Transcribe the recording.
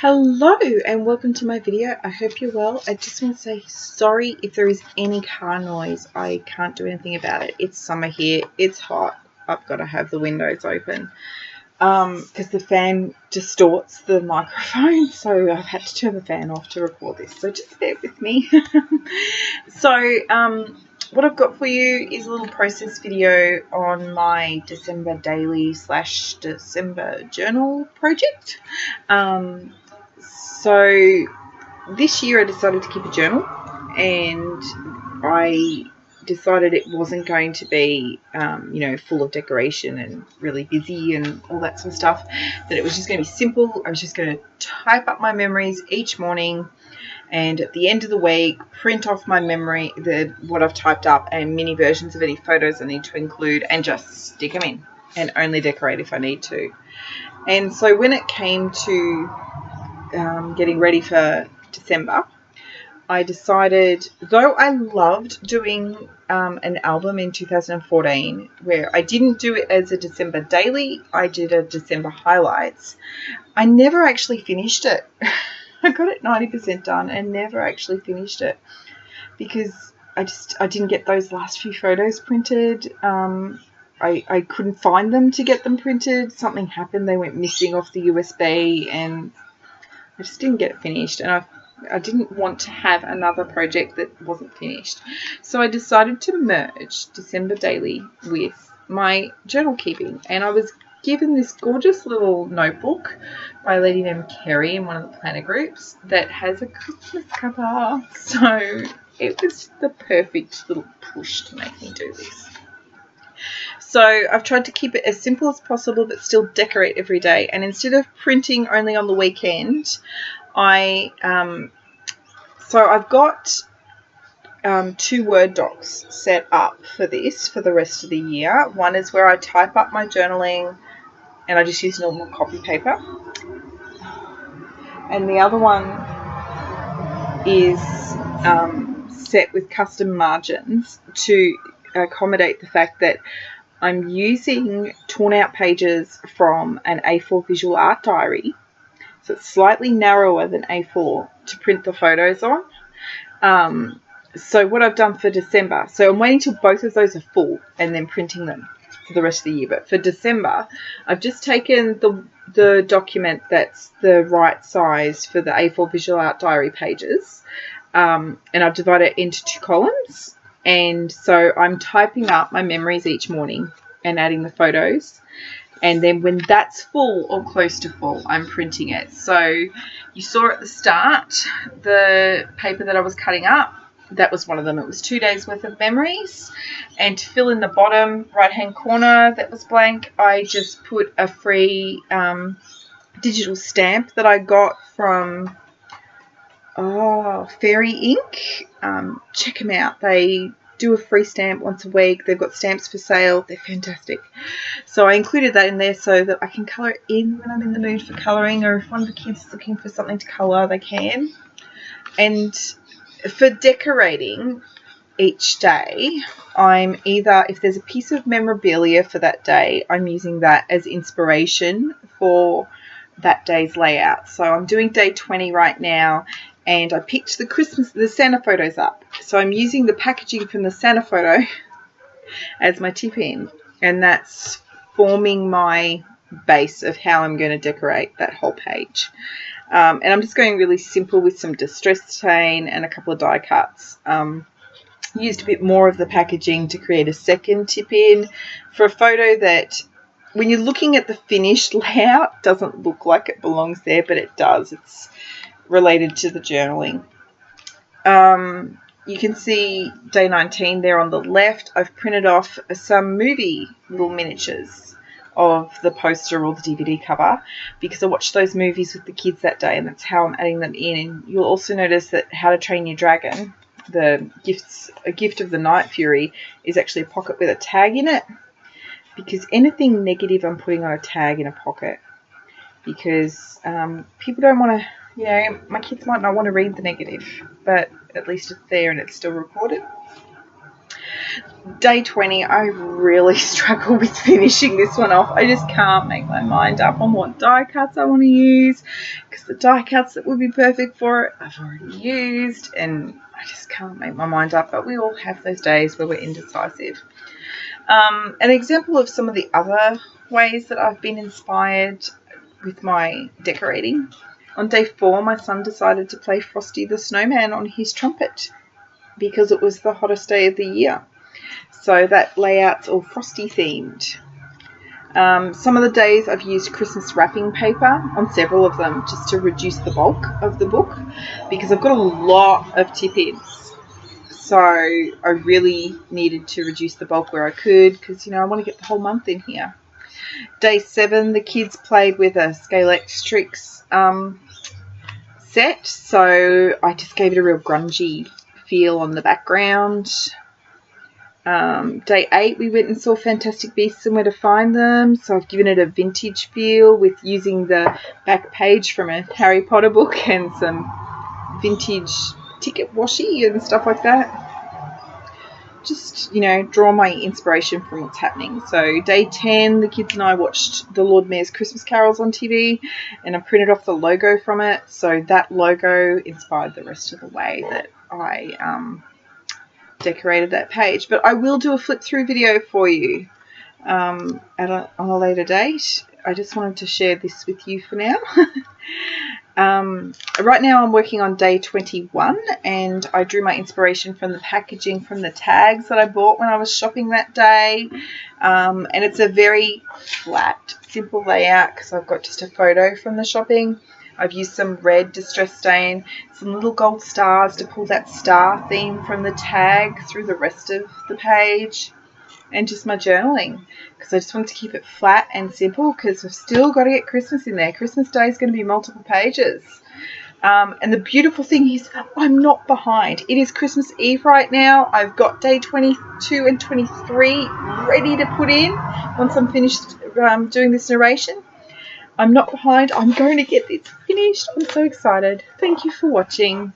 Hello and welcome to my video. I hope you're well. I just want to say sorry if there is any car noise. I can't do anything about it. It's summer here. It's hot. I've got to have the windows open because the fan distorts the microphone, so I've had to turn the fan off to record this, so just bear with me. What I've got for you is a little process video on my December daily / December journal project. So this year I decided to keep a journal, and I decided it wasn't going to be, full of decoration and really busy and all that sort of stuff, that it was just going to be simple. I was just going to type up my memories each morning, and at the end of the week print off my memory, what I've typed up, and mini versions of any photos I need to include, and just stick them in and only decorate if I need to. And so when it came to getting ready for December, I decided, though I loved doing an album in 2014 where I didn't do it as a December daily, I did a December highlights. I never actually finished it. I got it 90% done and never actually finished it because I didn't get those last few photos printed. I couldn't find them to get them printed. Something happened. They went missing off the USB and I just didn't get it finished, and I didn't want to have another project that wasn't finished. So I decided to merge December daily with my journal keeping, and I was given this gorgeous little notebook by a lady named Kerry in one of the planner groups that has a Christmas cover. So it was the perfect little push to make me do this. So I've tried to keep it as simple as possible but still decorate every day. And instead of printing only on the weekend, I've got 2 Word docs set up for this for the rest of the year. One is where I type up my journaling and I just use normal copy paper. And the other one is set with custom margins to accommodate the fact that I'm using torn out pages from an A4 visual art diary, so it's slightly narrower than A4, to print the photos on. So what I've done for December, so I'm waiting till both of those are full and then printing them for the rest of the year. But for December, I've just taken the document that's the right size for the A4 visual art diary pages, and I've divided it into 2 columns. And so I'm typing up my memories each morning and adding the photos. And then when that's full or close to full, I'm printing it. So you saw at the start the paper that I was cutting up. That was one of them. It was 2 days worth of memories. And to fill in the bottom right-hand corner that was blank, I just put a free digital stamp that I got from Fairy Ink. Check them out. They do a free stamp once a week. They've got stamps for sale. They're fantastic. So I included that in there so that I can colour it in when I'm in the mood for colouring, or if one of the kids is looking for something to colour, they can. And for decorating each day, I'm either, if there's a piece of memorabilia for that day, I'm using that as inspiration for that day's layout. So I'm doing day 20 right now, and I picked the Santa photos up. So I'm using the packaging from the Santa photo as my tip in, and that's forming my base of how I'm going to decorate that whole page. And I'm just going really simple with some distress stain and a couple of die cuts. Used a bit more of the packaging to create a second tip in for a photo that, when you're looking at the finished layout, doesn't look like it belongs there, but it does. It's related to the journaling. You can see day 19 there on the left. I've printed off some movie little miniatures of the poster or the DVD cover because I watched those movies with the kids that day, and that's how I'm adding them in. And you'll also notice that How to Train Your Dragon, A Gift of the Night Fury, is actually a pocket with a tag in it, because anything negative I'm putting on a tag in a pocket, because people don't want to, my kids might not want to read the negative, but at least it's there and it's still recorded. Day 20, I really struggle with finishing this one off. I just can't make my mind up on what die cuts I want to use, because because the die cuts that would be perfect for it I've already used, and I just can't make my mind up. But we all have those days where we're indecisive. An example of some of the other ways that I've been inspired with my decorating. On day 4, my son decided to play Frosty the Snowman on his trumpet because it was the hottest day of the year. So that layout's all Frosty themed. Some of the days I've used Christmas wrapping paper on several of them just to reduce the bulk of the book, because I've got a lot of tip-ins. So I really needed to reduce the bulk where I could, because, I want to get the whole month in here. Day 7, the kids played with a Scalextrics set, so I just gave it a real grungy feel on the background. Day 8, we went and saw Fantastic Beasts and Where to Find Them, so I've given it a vintage feel with using the back page from a Harry Potter book and some vintage ticket washi and stuff like that. Just, draw my inspiration from what's happening. So day 10, the kids and I watched the Lord Mayor's Christmas Carols on TV, and I printed off the logo from it, so that logo inspired the rest of the way that I decorated that page. But I will do a flip through video for you on a later date. I just wanted to share this with you for now. Right now I'm working on day 21, and I drew my inspiration from the packaging from the tags that I bought when I was shopping that day, and it's a very flat, simple layout because I've got just a photo from the shopping. I've used some red distress stain, some little gold stars to pull that star theme from the tag through the rest of the page, and just my journaling, because I just wanted to keep it flat and simple, because we've still got to get Christmas in there. Christmas Day is going to be multiple pages. And the beautiful thing is I'm not behind. It is Christmas Eve right now. I've got day 22 and 23 ready to put in once I'm finished doing this narration. I'm not behind. I'm going to get this finished. I'm so excited. Thank you for watching.